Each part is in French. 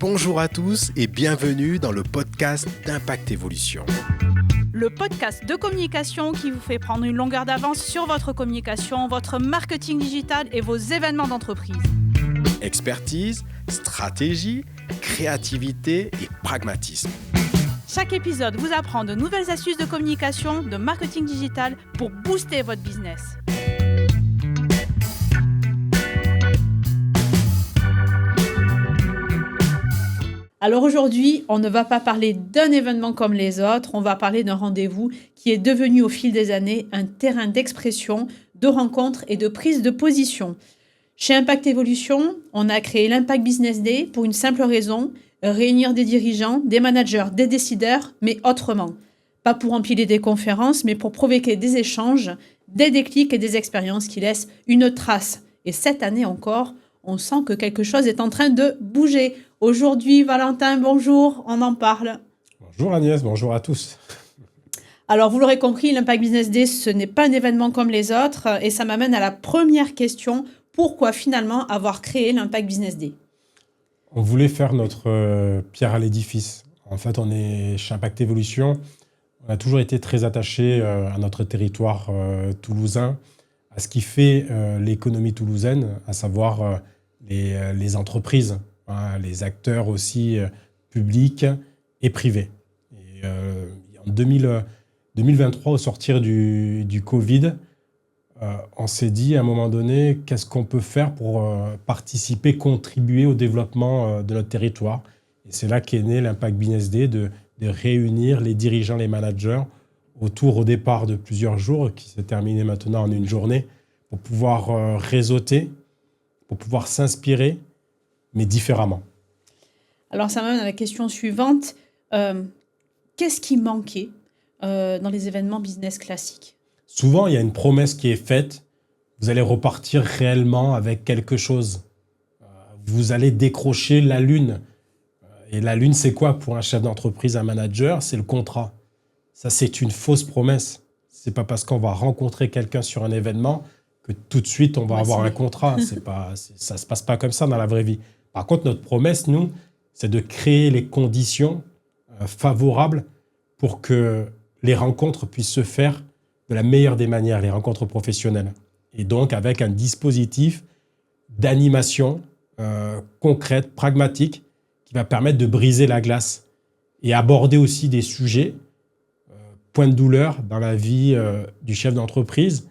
Bonjour à tous et bienvenue dans le podcast d'Impact Évolution. Le podcast de communication qui vous fait prendre une longueur d'avance sur votre communication, votre marketing digital et vos événements d'entreprise. Expertise, stratégie, créativité et pragmatisme. Chaque épisode vous apprend de nouvelles astuces de communication, de marketing digital pour booster votre business. Alors aujourd'hui, on ne va pas parler d'un événement comme les autres, on va parler d'un rendez-vous qui est devenu au fil des années un terrain d'expression, de rencontres et de prise de position. Chez Impact Évolution, on a créé l'Impact Business Day pour une simple raison, réunir des dirigeants, des managers, des décideurs, mais autrement. Pas pour empiler des conférences, mais pour provoquer des échanges, des déclics et des expériences qui laissent une trace. Et cette année encore, on sent que quelque chose est en train de bouger. Aujourd'hui, Valentin, bonjour, on en parle. Bonjour Agnès, bonjour à tous. Alors, vous l'aurez compris, l'Impact Business Day, ce n'est pas un événement comme les autres. Et ça m'amène à la première question. Pourquoi finalement avoir créé l'Impact Business Day ? On voulait faire notre pierre à l'édifice. En fait, on est chez Impact Évolution. On a toujours été très attachés à notre territoire toulousain, à ce qui fait l'économie toulousaine, à savoir les entreprises, les acteurs aussi publics et privés. Et, en 2023, au sortir du Covid, on s'est dit à un moment donné, qu'est-ce qu'on peut faire pour participer, contribuer au développement de notre territoire. Et c'est là qu'est né l'Impact Business Day, de réunir les dirigeants, les managers, autour au départ de plusieurs jours, qui s'est terminé maintenant en une journée, pour pouvoir réseauter, pour pouvoir s'inspirer, mais différemment. Alors ça m'amène à la question suivante. Qu'est-ce qui manquait dans les événements business classiques ? Souvent, il y a une promesse qui est faite. Vous allez repartir réellement avec quelque chose. Vous allez décrocher la lune. Et la lune, c'est quoi pour un chef d'entreprise, un manager ? C'est le contrat. Ça, c'est une fausse promesse. C'est pas parce qu'on va rencontrer quelqu'un sur un événement que tout de suite, on va avoir un contrat. Ça se passe pas comme ça dans la vraie vie. Par contre, notre promesse, nous, c'est de créer les conditions favorables pour que les rencontres puissent se faire de la meilleure des manières, les rencontres professionnelles. Et donc, avec un dispositif d'animation concrète, pragmatique, qui va permettre de briser la glace et aborder aussi des sujets, points de douleur dans la vie du chef d'entreprise,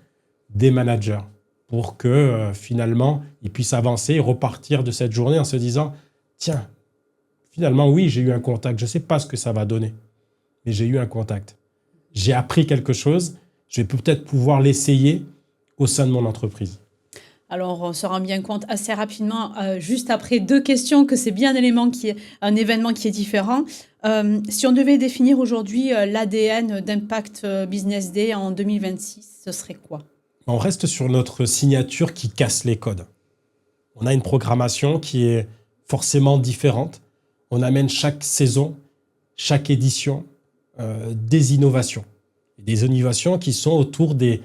des managers, pour que finalement, ils puissent avancer et repartir de cette journée en se disant « Tiens, finalement, oui, j'ai eu un contact. Je ne sais pas ce que ça va donner, mais j'ai eu un contact. J'ai appris quelque chose. Je vais peut-être pouvoir l'essayer au sein de mon entreprise. » Alors, on se rend bien compte assez rapidement, juste après 2 questions, que c'est bien un événement qui est différent. Si on devait définir aujourd'hui l'ADN d'Impact Business Day en 2026, ce serait quoi ? On reste sur notre signature qui casse les codes. On a une programmation qui est forcément différente. On amène chaque saison, chaque édition, des innovations. Et des innovations qui sont autour des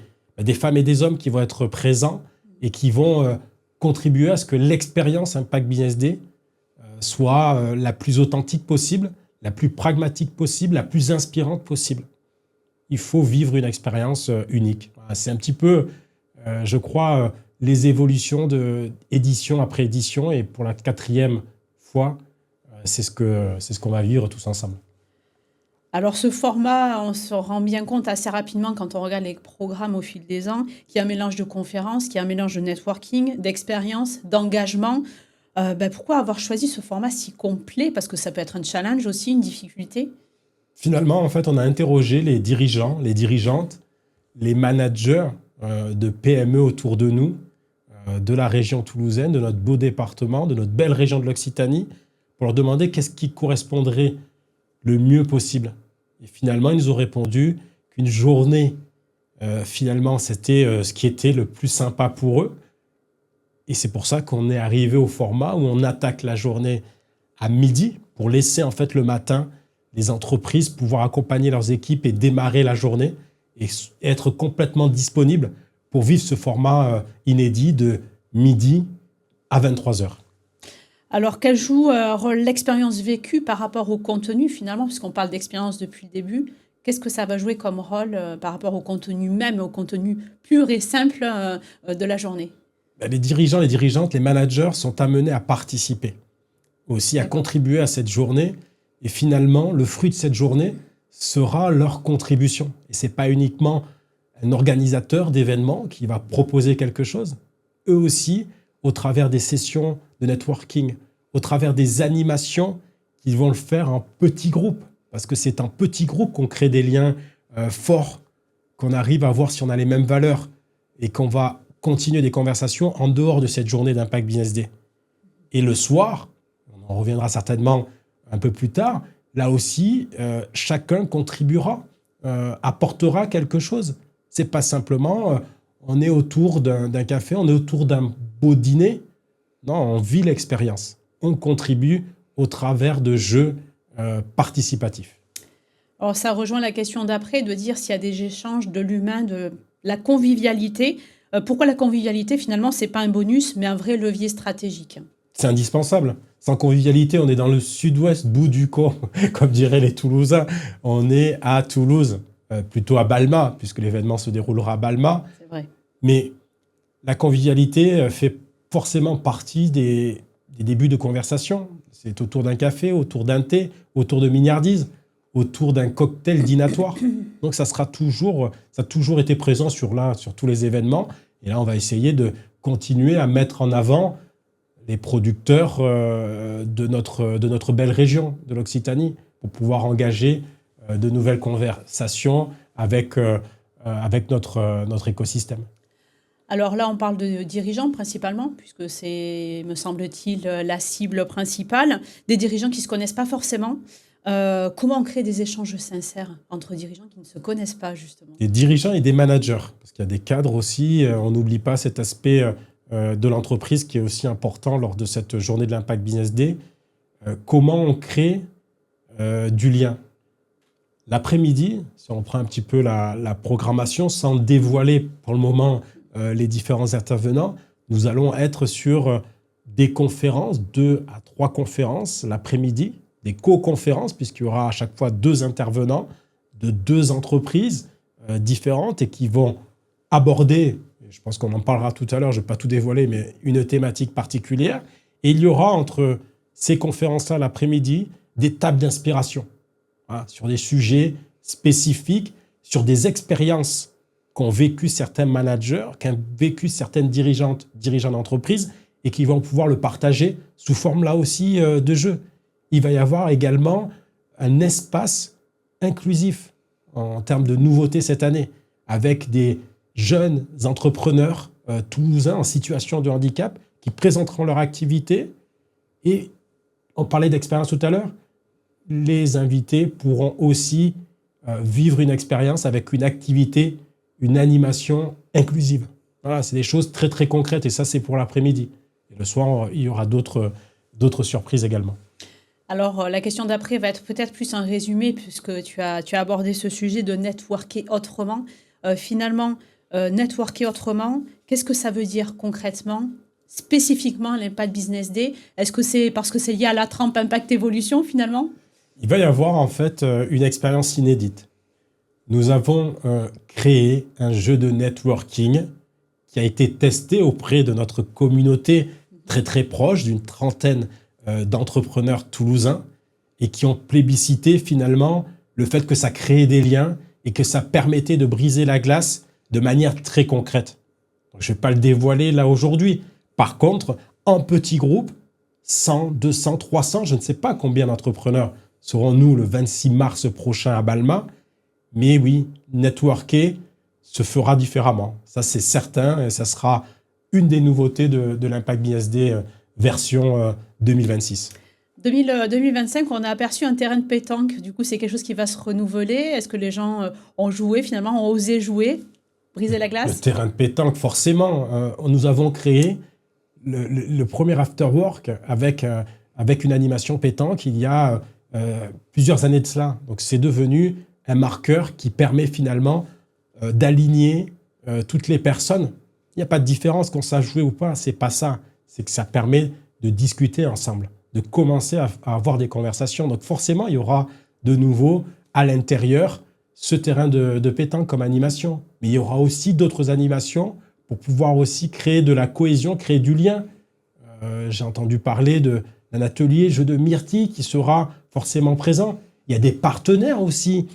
femmes et des hommes qui vont être présents et qui vont contribuer à ce que l'expérience Impact Business Day soit la plus authentique possible, la plus pragmatique possible, la plus inspirante possible. Il faut vivre une expérience unique. C'est un petit peu, je crois, les évolutions d'édition après édition. Et pour la 4e fois, c'est ce qu'on va vivre tous ensemble. Alors ce format, on se rend bien compte assez rapidement quand on regarde les programmes au fil des ans, qu'il y a un mélange de conférences, qu'il y a un mélange de networking, d'expérience, d'engagement. Pourquoi avoir choisi ce format si complet ? Parce que ça peut être un challenge aussi, une difficulté. Finalement, en fait, on a interrogé les dirigeants, les dirigeantes, les managers de PME autour de nous, de la région toulousaine, de notre beau département, de notre belle région de l'Occitanie, pour leur demander qu'est-ce qui correspondrait le mieux possible. Et finalement, ils nous ont répondu qu'une journée, finalement, c'était ce qui était le plus sympa pour eux. Et c'est pour ça qu'on est arrivé au format où on attaque la journée à midi pour laisser en fait le matin les entreprises pouvoir accompagner leurs équipes et démarrer la journée et être complètement disponibles pour vivre ce format inédit de midi à 23h. Alors, quel joue rôle l'expérience vécue par rapport au contenu finalement, puisqu'on parle d'expérience depuis le début? Qu'est-ce que ça va jouer comme rôle par rapport au contenu même, au contenu pur et simple de la journée? Les dirigeants, les dirigeantes, les managers sont amenés à participer, aussi à D'accord. contribuer à cette journée. Et finalement, le fruit de cette journée sera leur contribution. Et ce n'est pas uniquement un organisateur d'événements qui va proposer quelque chose. Eux aussi, au travers des sessions de networking, au travers des animations, ils vont le faire en petits groupes. Parce que c'est en petits groupes qu'on crée des liens forts, qu'on arrive à voir si on a les mêmes valeurs et qu'on va continuer des conversations en dehors de cette journée d'Impact Business Day. Et le soir, on en reviendra certainement un peu plus tard, là aussi, chacun contribuera, apportera quelque chose. C'est pas simplement, on est autour d'un café, on est autour d'un beau dîner. Non, on vit l'expérience. On contribue au travers de jeux participatifs. Alors, ça rejoint la question d'après, de dire s'il y a des échanges de l'humain, de la convivialité. Pourquoi la convivialité, finalement, c'est pas un bonus, mais un vrai levier stratégique? C'est indispensable. Sans convivialité, on est dans le sud-ouest, bout du co, comme diraient les Toulousains. On est à Toulouse, plutôt à Balma, puisque l'événement se déroulera à Balma. C'est vrai. Mais la convivialité fait forcément partie des débuts de conversation. C'est autour d'un café, autour d'un thé, autour de mignardises, autour d'un cocktail dînatoire. Donc ça a toujours été présent sur tous les événements. Et là, on va essayer de continuer à mettre en avant les producteurs de notre belle région, de l'Occitanie, pour pouvoir engager de nouvelles conversations avec notre écosystème. Alors là, on parle de dirigeants principalement, puisque c'est, me semble-t-il, la cible principale, des dirigeants qui ne se connaissent pas forcément. Comment on crée des échanges sincères entre dirigeants qui ne se connaissent pas, justement? Des dirigeants et des managers, parce qu'il y a des cadres aussi, on n'oublie pas cet aspect de l'entreprise qui est aussi important lors de cette journée de l'Impact Business Day. Comment on crée du lien? L'après-midi, si on prend un petit peu la programmation, sans dévoiler pour le moment les différents intervenants, nous allons être sur des conférences, 2 à 3 conférences l'après-midi, des co-conférences, puisqu'il y aura à chaque fois 2 intervenants de 2 entreprises différentes et qui vont aborder, je pense qu'on en parlera tout à l'heure, je ne vais pas tout dévoiler, mais une thématique particulière. Et il y aura entre ces conférences-là l'après-midi des tables d'inspiration sur des sujets spécifiques, sur des expériences qu'ont vécu certains managers, qu'ont vécu certaines dirigeants d'entreprise et qui vont pouvoir le partager sous forme là aussi de jeu. Il va y avoir également un espace inclusif en termes de nouveautés cette année, avec des jeunes entrepreneurs toulousains en situation de handicap qui présenteront leur activité. Et on parlait d'expérience tout à l'heure, les invités pourront aussi vivre une expérience avec une activité, une animation inclusive. Voilà, c'est des choses très très concrètes et ça c'est pour l'après-midi. Et le soir, il y aura d'autres surprises également. Alors, la question d'après va être peut-être plus un résumé, puisque tu as abordé ce sujet de networker autrement. Finalement, networker autrement, qu'est-ce que ça veut dire concrètement, spécifiquement l'Impact Business Day? Est-ce que c'est parce que c'est lié à la trempe Impact Évolution finalement? Il va y avoir en fait une expérience inédite. Nous avons créé un jeu de networking qui a été testé auprès de notre communauté très très proche, d'une trentaine d'entrepreneurs toulousains et qui ont plébiscité finalement le fait que ça créait des liens et que ça permettait de briser la glace de manière très concrète. Donc, je ne vais pas le dévoiler là aujourd'hui. Par contre, en petits groupes, 100, 200, 300, je ne sais pas combien d'entrepreneurs serons-nous le 26 mars prochain à Balma. Mais oui, networker se fera différemment. Ça, c'est certain et ça sera une des nouveautés de l'Impact Business Day version 2026. 2025, on a aperçu un terrain de pétanque. Du coup, c'est quelque chose qui va se renouveler. Est-ce que les gens ont joué finalement, ont osé jouer, briser la glace? Le terrain de pétanque, forcément. Nous avons créé le premier afterwork avec une animation pétanque il y a plusieurs années de cela. Donc, c'est devenu un marqueur qui permet finalement d'aligner toutes les personnes. Il n'y a pas de différence qu'on sache jouer ou pas, c'est pas ça. C'est que ça permet de discuter ensemble, de commencer à avoir des conversations. Donc forcément, il y aura de nouveau à l'intérieur ce terrain de pétanque comme animation. Mais il y aura aussi d'autres animations pour pouvoir aussi créer de la cohésion, créer du lien. J'ai entendu parler d'un atelier jeu de myrtille qui sera forcément présent. Il y a des partenaires aussi,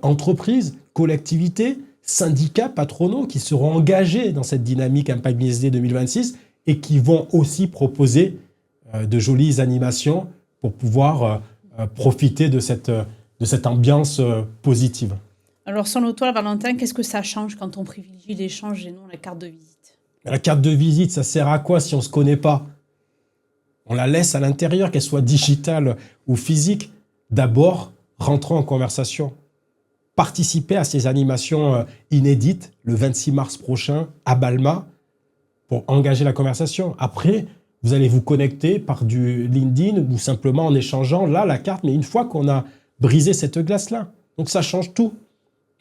entreprises, collectivités, syndicats patronaux qui seront engagés dans cette dynamique Impact Business Day 2026 et qui vont aussi proposer de jolies animations pour pouvoir profiter de cette ambiance positive. Alors, selon toi, Valentin, qu'est-ce que ça change quand on privilégie l'échange et non la carte de visite? La carte de visite, ça sert à quoi si on ne se connaît pas? On la laisse à l'intérieur, qu'elle soit digitale ou physique. D'abord, rentrons en conversation. Participez à ces animations inédites le 26 mars prochain à Balma pour engager la conversation. Après, vous allez vous connecter par du LinkedIn ou simplement en échangeant là la carte, mais une fois qu'on a brisé cette glace-là. Donc ça change tout.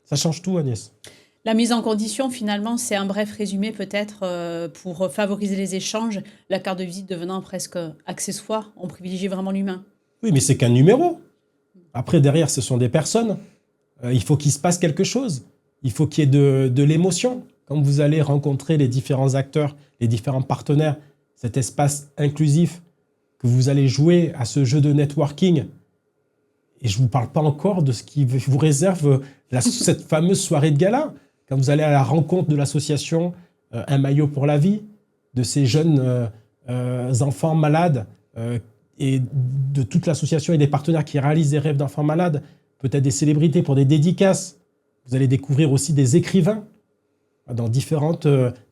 Ça change tout, Agnès. La mise en condition, finalement, c'est un bref résumé peut-être pour favoriser les échanges, la carte de visite devenant presque accessoire. On privilégie vraiment l'humain. Oui, mais c'est qu'un numéro. Après, derrière, ce sont des personnes. Il faut qu'il se passe quelque chose. Il faut qu'il y ait de l'émotion. Quand vous allez rencontrer les différents acteurs, les différents partenaires, cet espace inclusif, que vous allez jouer à ce jeu de networking. Et je ne vous parle pas encore de ce qui vous réserve cette fameuse soirée de gala. Quand vous allez à la rencontre de l'association Un maillot pour la vie, de ces jeunes enfants malades et de toute l'association et des partenaires qui réalisent des rêves d'enfants malades, peut-être des célébrités pour des dédicaces. Vous allez découvrir aussi des écrivains dans différentes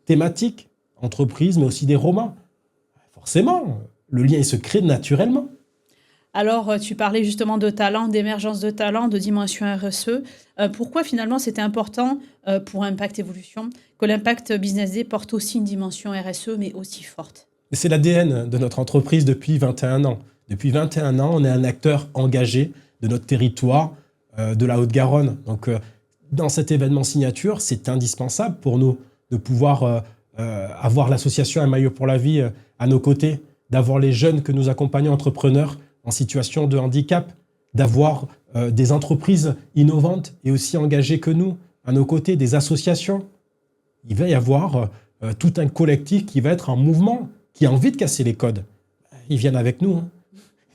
thématiques, entreprises, mais aussi des romans. Forcément, le lien il se crée naturellement. Alors, tu parlais justement de talent, d'émergence de talent, de dimension RSE. Pourquoi finalement c'était important pour Impact Evolution que l'Impact Business Day porte aussi une dimension RSE, mais aussi forte? C'est l'ADN de notre entreprise depuis 21 ans. Depuis 21 ans, on est un acteur engagé de notre territoire, de la Haute-Garonne. Donc, dans cet événement signature, c'est indispensable pour nous de pouvoir avoir l'association Un maillot pour la vie à nos côtés, d'avoir les jeunes que nous accompagnons, entrepreneurs en situation de handicap, d'avoir des entreprises innovantes et aussi engagées que nous, à nos côtés, des associations. Il va y avoir tout un collectif qui va être en mouvement, qui a envie de casser les codes. Ils viennent avec nous. Hein.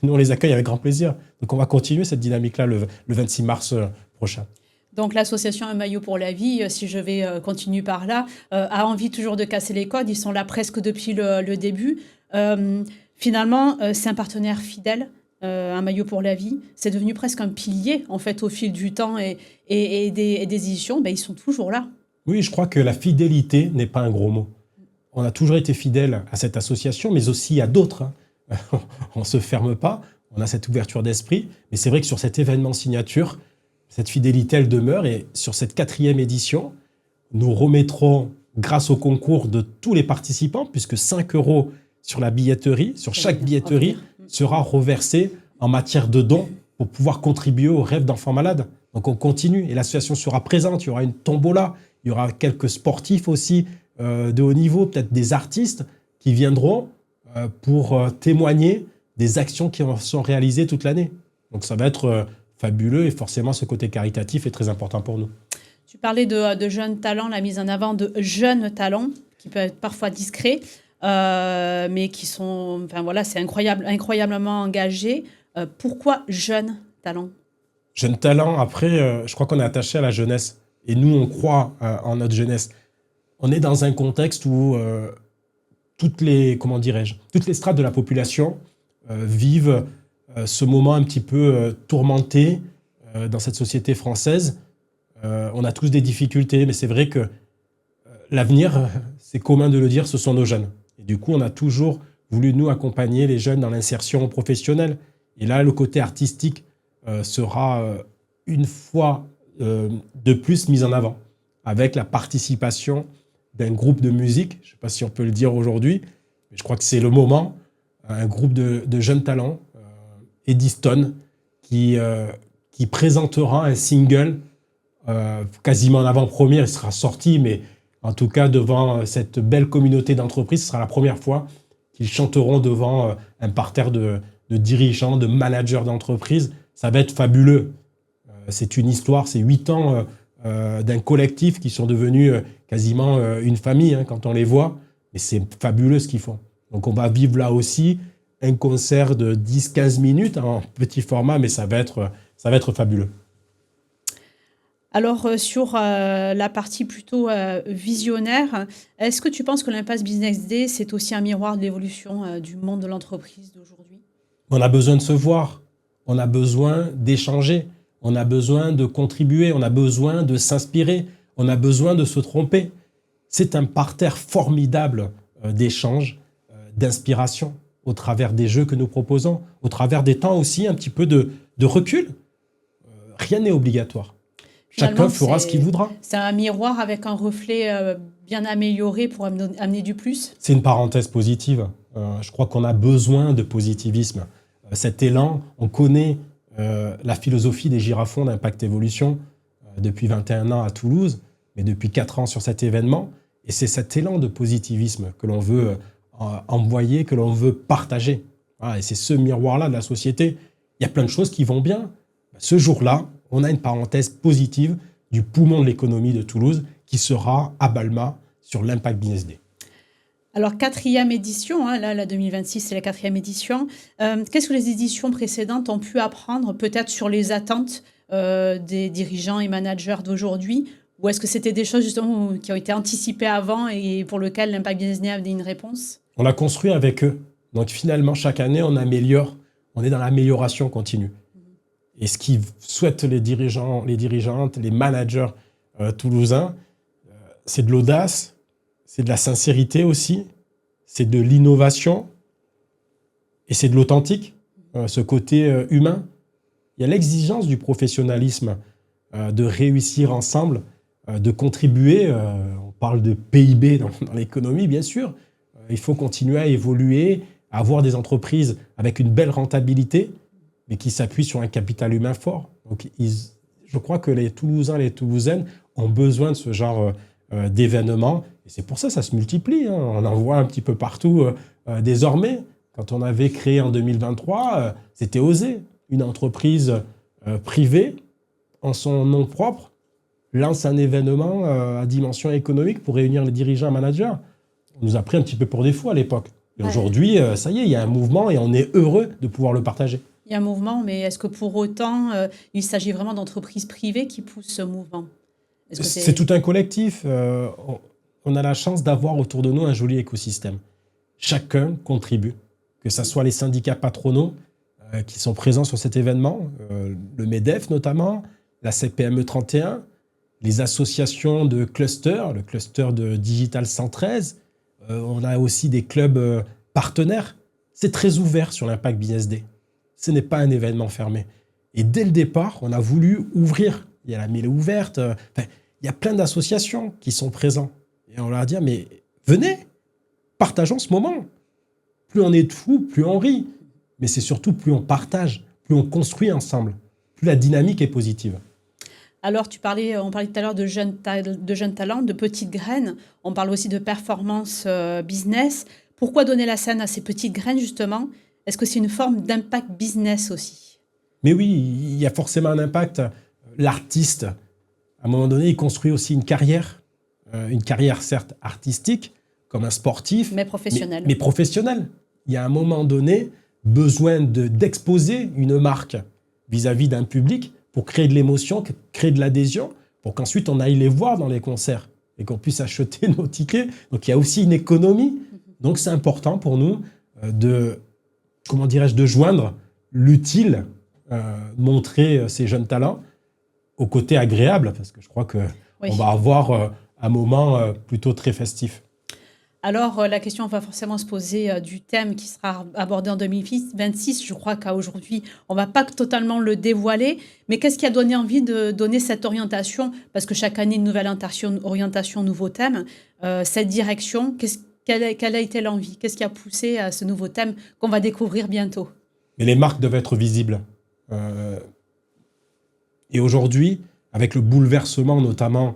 Nous, on les accueille avec grand plaisir. Donc, on va continuer cette dynamique-là le 26 mars prochain. Donc, l'association Un maillot pour la vie, si je vais continuer par là, a envie toujours de casser les codes. Ils sont là presque depuis le début. Finalement, c'est un partenaire fidèle. Un maillot pour la vie, c'est devenu presque un pilier en fait au fil du temps et des éditions, ils sont toujours là. Oui, je crois que la fidélité n'est pas un gros mot. On a toujours été fidèle à cette association, mais aussi à d'autres. Hein. On ne se ferme pas, on a cette ouverture d'esprit, mais c'est vrai que sur cet événement signature, cette fidélité, elle demeure, et sur cette 4e édition, nous remettrons, grâce au concours de tous les participants, puisque 5 € sur la billetterie, sur chaque billetterie, sera reversé en matière de dons pour pouvoir contribuer aux rêves d'enfants malades. Donc on continue et l'association sera présente. Il y aura une tombola, il y aura quelques sportifs aussi de haut niveau, peut-être des artistes qui viendront pour témoigner des actions qui sont réalisées toute l'année. Donc ça va être fabuleux et forcément ce côté caritatif est très important pour nous. Tu parlais de jeunes talents, la mise en avant de jeunes talents qui peuvent être parfois discrets. Mais qui sont, c'est incroyablement engagés. Pourquoi jeunes talents? Jeunes talents, après, je crois qu'on est attaché à la jeunesse. Et nous, on croit en notre jeunesse. On est dans un contexte où toutes les strates de la population vivent ce moment un petit peu tourmenté dans cette société française. On a tous des difficultés, mais c'est vrai que l'avenir, c'est commun de le dire, ce sont nos jeunes. Et du coup, on a toujours voulu, nous, accompagner les jeunes dans l'insertion professionnelle. Et là, le côté artistique sera une fois de plus mis en avant, avec la participation d'un groupe de musique. Je ne sais pas si on peut le dire aujourd'hui, mais je crois que c'est le moment. Un groupe de jeunes talents, Eddystone, qui présentera un single quasiment en avant-première. Il sera sorti, mais en tout cas, devant cette belle communauté d'entreprises, ce sera la première fois qu'ils chanteront devant un parterre de dirigeants, de managers d'entreprise. Ça va être fabuleux. C'est une histoire, c'est 8 ans d'un collectif qui sont devenus quasiment une famille quand on les voit. Mais c'est fabuleux ce qu'ils font. Donc on va vivre là aussi un concert de 10-15 minutes en petit format, mais ça va être fabuleux. Alors, sur la partie plutôt visionnaire, est-ce que tu penses que l'Impasse Business Day, c'est aussi un miroir de l'évolution du monde de l'entreprise d'aujourd'hui? On a besoin de se voir, on a besoin d'échanger, on a besoin de contribuer, on a besoin de s'inspirer, on a besoin de se tromper. C'est un parterre formidable d'échanges, d'inspiration, au travers des jeux que nous proposons, au travers des temps aussi un petit peu de recul. Rien n'est obligatoire. Chacun fera ce qu'il voudra. C'est un miroir avec un reflet bien amélioré pour amener du plus. C'est une parenthèse positive. Je crois qu'on a besoin de positivisme. Cet élan, on connaît la philosophie des girafons d'Impact Évolution depuis 21 ans à Toulouse, mais depuis 4 ans sur cet événement. Et c'est cet élan de positivisme que l'on veut envoyer, que l'on veut partager. Voilà, et c'est ce miroir-là de la société. Il y a plein de choses qui vont bien. Ce jour-là, on a une parenthèse positive du poumon de l'économie de Toulouse qui sera à Balma sur l'Impact Business Day. Alors, 4e édition, là, la 2026, c'est la 4e édition. Qu'est-ce que les éditions précédentes ont pu apprendre, peut-être sur les attentes des dirigeants et managers d'aujourd'hui? Ou est-ce que c'était des choses justement qui ont été anticipées avant et pour lesquelles l'Impact Business Day avait une réponse? On a construit avec eux. Donc finalement, chaque année, on améliore. On est dans l'amélioration continue. Et ce qu'ils souhaitent les dirigeants, les dirigeantes, les managers toulousains, c'est de l'audace, c'est de la sincérité aussi, c'est de l'innovation et c'est de l'authentique, ce côté humain. Il y a l'exigence du professionnalisme, de réussir ensemble, de contribuer. On parle de PIB dans l'économie, bien sûr. Il faut continuer à évoluer, à avoir des entreprises avec une belle rentabilité, mais qui s'appuient sur un capital humain fort. Donc, je crois que les Toulousains et les Toulousaines ont besoin de ce genre d'événements. Et c'est pour ça que ça se multiplie. On en voit un petit peu partout désormais. Quand on avait créé en 2023, c'était osé. Une entreprise privée, en son nom propre, lance un événement à dimension économique pour réunir les dirigeants et managers. On nous a pris un petit peu pour des fous à l'époque. Et aujourd'hui, ça y est, il y a un mouvement et on est heureux de pouvoir le partager. Il y a un mouvement, mais est-ce que pour autant, il s'agit vraiment d'entreprises privées qui poussent ce mouvement? C'est tout un collectif. On a la chance d'avoir autour de nous un joli écosystème. Chacun contribue, que ce soit les syndicats patronaux qui sont présents sur cet événement, le MEDEF notamment, la CPME 31, les associations de clusters, le cluster de Digital 113. On a aussi des clubs partenaires. C'est très ouvert sur l'Impact Business Day. Ce n'est pas un événement fermé. Et dès le départ, on a voulu ouvrir. Il y a la mêlée ouverte. Il y a plein d'associations qui sont présentes. Et on leur a dit, mais venez, partageons ce moment. Plus on est de fous, plus on rit. Mais c'est surtout plus on partage, plus on construit ensemble, plus la dynamique est positive. Alors, on parlait tout à l'heure de jeunes talents, de petites graines. On parle aussi de performance business. Pourquoi donner la scène à ces petites graines, justement? Est-ce que c'est une forme d'impact business aussi? Mais oui, il y a forcément un impact. L'artiste, à un moment donné, il construit aussi une carrière certes artistique, comme un sportif. Mais professionnelle. Mais professionnelle. Il y a un moment donné besoin d'exposer une marque vis-à-vis d'un public pour créer de l'émotion, créer de l'adhésion, pour qu'ensuite on aille les voir dans les concerts et qu'on puisse acheter nos tickets. Donc il y a aussi une économie. Donc c'est important pour nous de joindre l'utile, montrer ces jeunes talents au côté agréable, parce que je crois qu'on va avoir un moment plutôt très festif. Alors, la question va forcément se poser du thème qui sera abordé en 2026. Je crois qu'à aujourd'hui, on ne va pas totalement le dévoiler. Mais qu'est-ce qui a donné envie de donner cette orientation? Parce que chaque année, une nouvelle orientation, nouveau thème. Cette direction, quelle a été l'envie? Qu'est-ce qui a poussé à ce nouveau thème qu'on va découvrir bientôt? Mais les marques doivent être visibles. Et aujourd'hui, avec le bouleversement notamment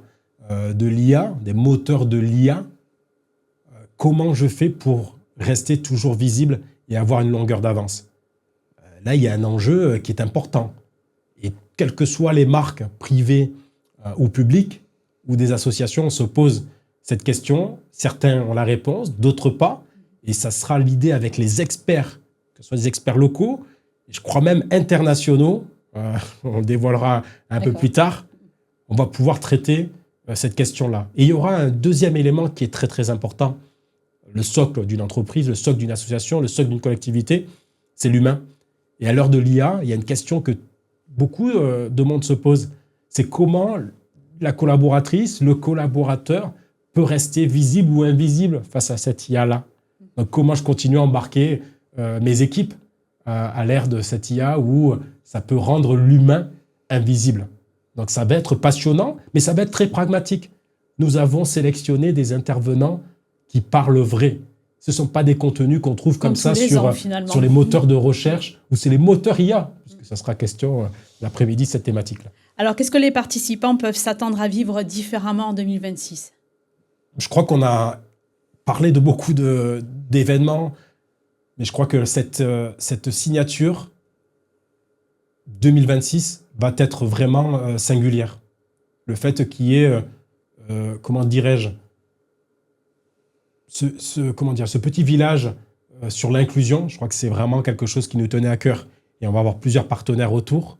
de l'IA, des moteurs de l'IA, comment je fais pour rester toujours visible et avoir une longueur d'avance. Là, il y a un enjeu qui est important. Et quelles que soient les marques privées ou publiques ou des associations, on se pose cette question. Certains ont la réponse, d'autres pas. Et ça sera l'idée avec les experts, que ce soit des experts locaux, et je crois même internationaux, on le dévoilera un peu plus tard, on va pouvoir traiter cette question-là. Et il y aura un deuxième élément qui est très très important. Le socle d'une entreprise, le socle d'une association, le socle d'une collectivité, c'est l'humain. Et à l'heure de l'IA, il y a une question que beaucoup de monde se pose. C'est comment la collaboratrice, le collaborateur peut rester visible ou invisible face à cette IA-là. Donc comment je continue à embarquer mes équipes à l'ère de cette IA où ça peut rendre l'humain invisible. Donc ça va être passionnant, mais ça va être très pragmatique. Nous avons sélectionné des intervenants qui parlent vrai. Ce ne sont pas des contenus qu'on trouve comme ça sur les moteurs de recherche ou c'est les moteurs IA, puisque ça sera question l'après-midi de cette thématique-là. Alors, qu'est-ce que les participants peuvent s'attendre à vivre différemment en 2026 ? Je crois qu'on a parlé de beaucoup d'événements, mais je crois que cette signature 2026 va être vraiment singulière. Le fait qu'il y ait, comment dirais-je, ce petit village sur l'inclusion, je crois que c'est vraiment quelque chose qui nous tenait à cœur. Et on va avoir plusieurs partenaires autour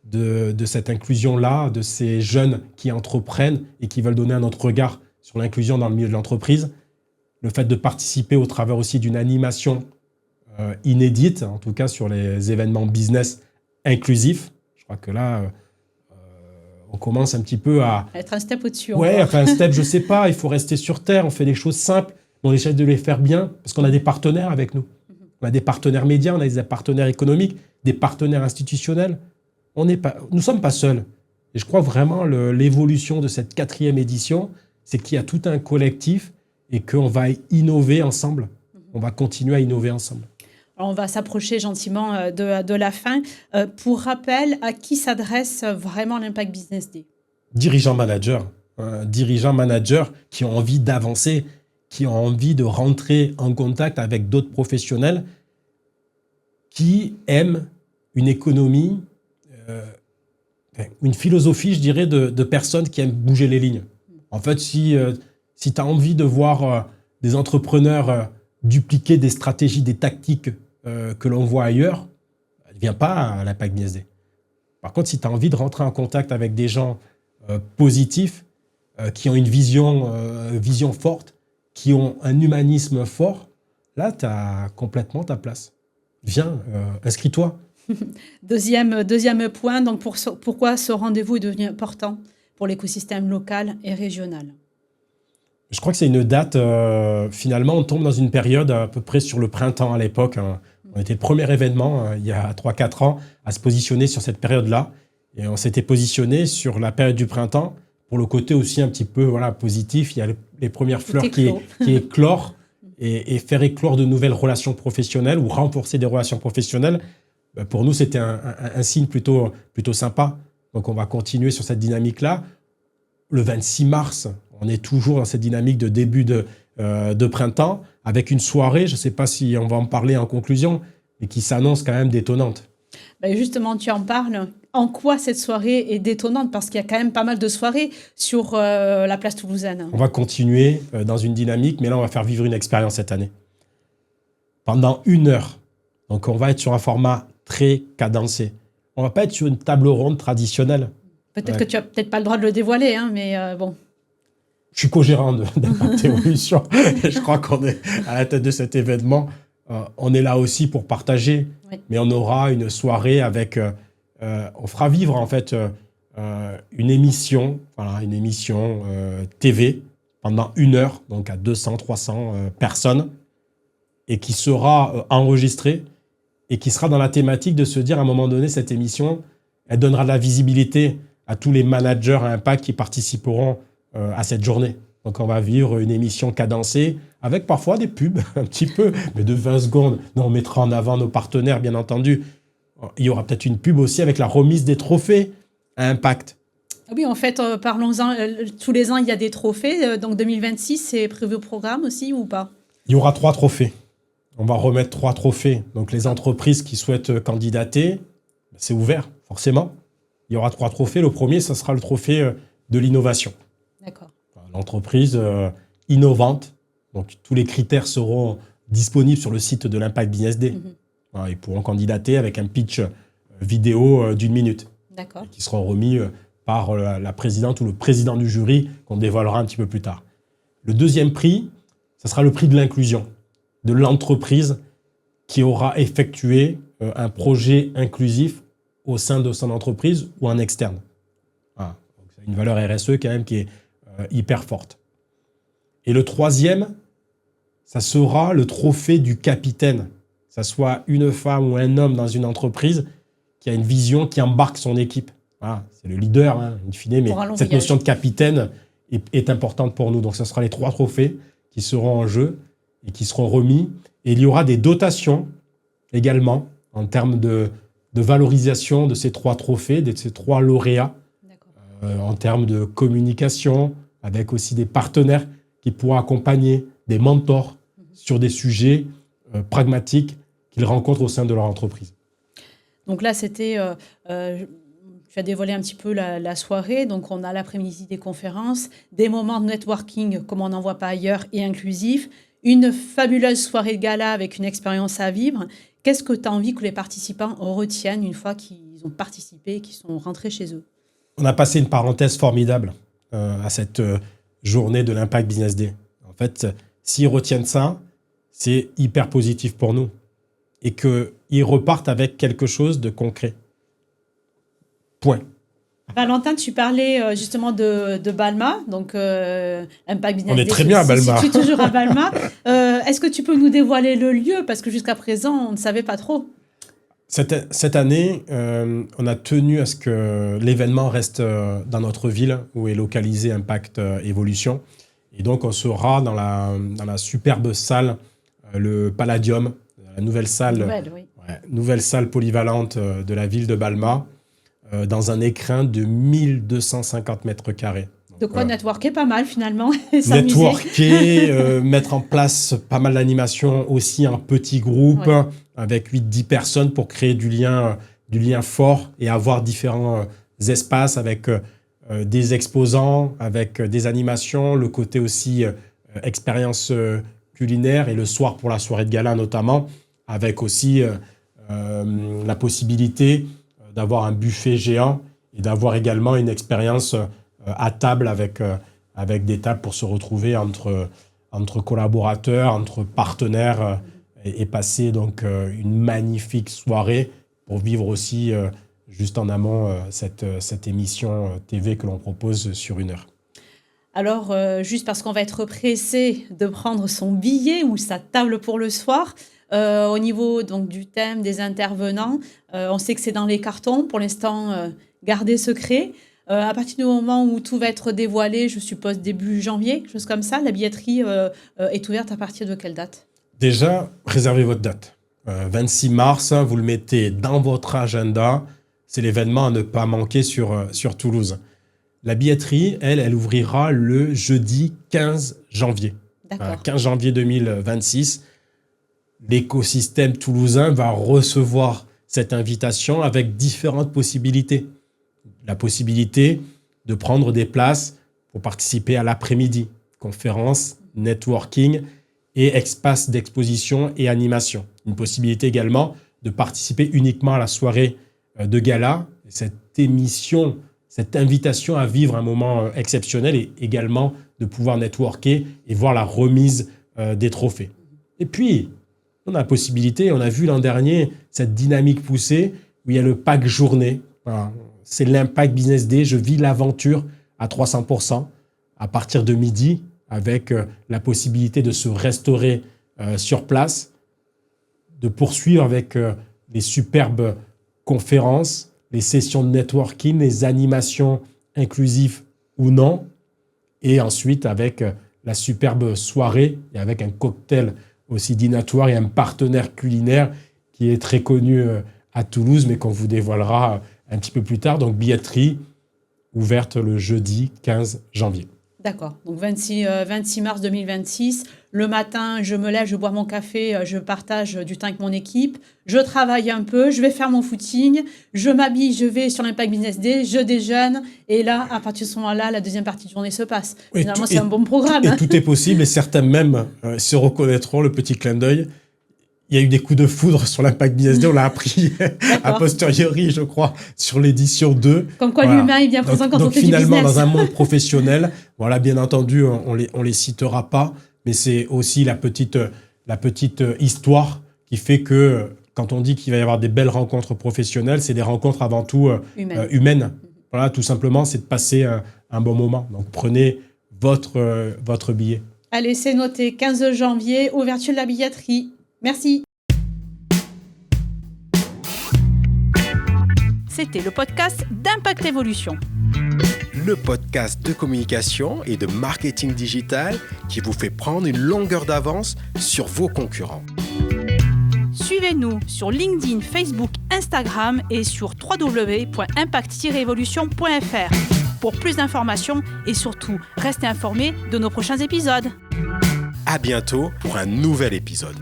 de cette inclusion-là, de ces jeunes qui entreprennent et qui veulent donner un autre regard sur l'inclusion dans le milieu de l'entreprise. Le fait de participer au travers aussi d'une animation inédite, en tout cas sur les événements business inclusifs. Je crois que là, on commence un petit peu à être un step au-dessus. Ouais, enfin un step, je sais pas, il faut rester sur terre, on fait des choses simples, on essaie de les faire bien, parce qu'on a des partenaires avec nous. On a des partenaires médias, on a des partenaires économiques, des partenaires institutionnels. Nous ne sommes pas seuls. Et je crois vraiment l'évolution de cette 4e édition, c'est qu'il y a tout un collectif et qu'on va innover ensemble. On va continuer à innover ensemble. Alors on va s'approcher gentiment de la fin. Pour rappel, à qui s'adresse vraiment l'Impact Business Day ? Dirigeants managers qui ont envie d'avancer, qui ont envie de rentrer en contact avec d'autres professionnels, qui aiment une économie, une philosophie, je dirais, de personnes qui aiment bouger les lignes. En fait, si tu as envie de voir des entrepreneurs dupliquer des stratégies, des tactiques que l'on voit ailleurs, ne viens pas à l'Impact Business Day. Par contre, si tu as envie de rentrer en contact avec des gens positifs, qui ont une vision forte, qui ont un humanisme fort, là, tu as complètement ta place. Viens, inscris-toi. Deuxième point, donc pourquoi ce rendez-vous est devenu important pour l'écosystème local et régional ? Je crois que c'est une date, finalement, on tombe dans une période à peu près sur le printemps à l'époque. On était le premier événement, il y a 3-4 ans, à se positionner sur cette période-là. Et on s'était positionné sur la période du printemps, pour le côté aussi un petit peu positif. Il y a les premières fleurs qui éclorent et faire éclore de nouvelles relations professionnelles ou renforcer des relations professionnelles. Pour nous, c'était un signe plutôt sympa. Donc, on va continuer sur cette dynamique-là. Le 26 mars, on est toujours dans cette dynamique de début de printemps, avec une soirée, je ne sais pas si on va en parler en conclusion, mais qui s'annonce quand même détonnante. Justement, tu en parles. En quoi cette soirée est détonnante ? Parce qu'il y a quand même pas mal de soirées sur la place toulousaine. On va continuer dans une dynamique, mais là, on va faire vivre une expérience cette année. Pendant 1 heure. Donc, on va être sur un format très cadencé. On ne va pas être sur une table ronde traditionnelle. Peut-être que tu n'as peut-être pas le droit de le dévoiler, mais bon. Je suis co-gérant d'Impact Évolution et je crois qu'on est à la tête de cet événement. On est là aussi pour partager, mais on aura une soirée avec... on fera vivre en fait une émission TV pendant 1 heure, donc à 200-300 personnes, et qui sera enregistrée et qui sera dans la thématique de se dire à un moment donné, cette émission, elle donnera de la visibilité à tous les managers à impact qui participeront à cette journée. Donc on va vivre une émission cadencée avec parfois des pubs, un petit peu, mais de 20 secondes. On mettra en avant nos partenaires, bien entendu. Il y aura peut-être une pub aussi avec la remise des trophées à impact. Oui, en fait, parlons-en. Tous les ans, il y a des trophées. Donc 2026, c'est prévu au programme aussi ou pas ? Il y aura 3 trophées. on va remettre 3 trophées. Donc, les entreprises qui souhaitent candidater, c'est ouvert, forcément. Il y aura 3 trophées. Le premier, ça sera le trophée de l'innovation. D'accord. L'entreprise innovante. Donc, tous les critères seront disponibles sur le site de l'Impact Business Day. Ils pourront candidater avec un pitch vidéo d'1 minute. D'accord. Qui seront remis par la présidente ou le président du jury, qu'on dévoilera un petit peu plus tard. Le deuxième prix, ça sera le prix de l'inclusion, de l'entreprise qui aura effectué un projet inclusif au sein de son entreprise ou en externe. Voilà. Donc, c'est une valeur RSE quand même qui est hyper forte. Et le troisième, ça sera le trophée du capitaine. Que ça soit une femme ou un homme dans une entreprise qui a une vision, qui embarque son équipe. Voilà, c'est le leader, in fine, mais cette notion de capitaine est importante pour nous. Donc, ce sera les 3 trophées qui seront en jeu et qui seront remis. Et il y aura des dotations également en termes de valorisation de ces 3 trophées, de ces 3 lauréats, en termes de communication, avec aussi des partenaires qui pourront accompagner, des mentors sur des sujets pragmatiques qu'ils rencontrent au sein de leur entreprise. Donc là, c'était... tu as dévoilé un petit peu la soirée. Donc, on a l'après-midi des conférences, des moments de networking comme on n'en voit pas ailleurs et inclusifs, une fabuleuse soirée de gala avec une expérience à vivre. Qu'est-ce que tu as envie que les participants retiennent une fois qu'ils ont participé et qu'ils sont rentrés chez eux? On a passé une parenthèse formidable à cette journée de l'Impact Business Day. En fait, s'ils retiennent ça, c'est hyper positif pour nous. Et qu'ils repartent avec quelque chose de concret. Point. Valentin, tu parlais justement de Balma, donc Impact Business Day. On est très bien à Balma. Tu es toujours à Balma. Est-ce que tu peux nous dévoiler le lieu? Parce que jusqu'à présent, on ne savait pas trop. Cette année, on a tenu à ce que l'événement reste dans notre ville où est localisé Impact Evolution. Et donc, on sera dans la superbe salle, le Palladium, la nouvelle salle, nouvelle salle polyvalente de la ville de Balma, dans un écrin de 1250 mètres carrés. De quoi networker pas mal finalement. Networker, mettre en place pas mal d'animations aussi en petits groupes, avec 8-10 personnes pour créer du lien fort et avoir différents espaces avec des exposants, avec des animations, le côté aussi expérience culinaire et le soir pour la soirée de gala notamment, avec aussi la possibilité d'avoir un buffet géant et d'avoir également une expérience à table avec des tables pour se retrouver entre collaborateurs, entre partenaires et passer donc une magnifique soirée pour vivre aussi juste en amont cette émission TV que l'on propose sur 1 heure. Alors, juste parce qu'on va être pressé de prendre son billet ou sa table pour le soir, au niveau donc, du thème, des intervenants, on sait que c'est dans les cartons, pour l'instant gardé secret. À partir du moment où tout va être dévoilé, je suppose début janvier, quelque chose comme ça, la billetterie est ouverte à partir de quelle date? Déjà, réservez votre date. 26 mars, vous le mettez dans votre agenda. C'est l'événement à ne pas manquer sur Toulouse. La billetterie, elle ouvrira le jeudi 15 janvier. D'accord. 15 janvier 2026. L'écosystème toulousain va recevoir cette invitation avec différentes possibilités. La possibilité de prendre des places pour participer à l'après-midi, conférences, networking et espaces d'exposition et animation. Une possibilité également de participer uniquement à la soirée de gala. Cette émission, cette invitation à vivre un moment exceptionnel et également de pouvoir networker et voir la remise des trophées. Et puis, on a la possibilité, on a vu l'an dernier cette dynamique poussée où il y a le pack journée. Voilà. C'est l'Impact Business Day. Je vis l'aventure à 300% à partir de midi avec la possibilité de se restaurer sur place, de poursuivre avec les superbes conférences, les sessions de networking, les animations inclusives ou non, et ensuite avec la superbe soirée et avec un cocktail aussi dînatoire et un partenaire culinaire qui est très connu à Toulouse, mais qu'on vous dévoilera un petit peu plus tard. Donc, billetterie ouverte le jeudi 15 janvier. D'accord. Donc, 26 mars 2026, Le matin, je me lève, je bois mon café, je partage du temps avec mon équipe, je travaille un peu, je vais faire mon footing, je m'habille, je vais sur l'Impact Business Day, je déjeune. Et là, à partir de ce moment-là, la deuxième partie de journée se passe. Finalement, c'est un bon programme. Et tout est possible et certains même se reconnaîtront, le petit clin d'œil. Il y a eu des coups de foudre sur l'Impact Business Day, on l'a appris a posteriori, je crois, sur l'édition 2. Comme quoi l'humain est bien présent quand on fait du business. Donc finalement, dans un monde professionnel, voilà, bien entendu, on les citera pas, mais c'est aussi la petite histoire qui fait que quand on dit qu'il va y avoir des belles rencontres professionnelles, c'est des rencontres avant tout humaines. Voilà, tout simplement, c'est de passer un bon moment. Donc prenez votre billet. Allez, c'est noté, 15 janvier, ouverture de la billetterie. Merci. C'était le podcast d'Impact Evolution. Le podcast de communication et de marketing digital qui vous fait prendre une longueur d'avance sur vos concurrents. Suivez-nous sur LinkedIn, Facebook, Instagram et sur www.impact-evolution.fr pour plus d'informations et surtout, restez informés de nos prochains épisodes. À bientôt pour un nouvel épisode.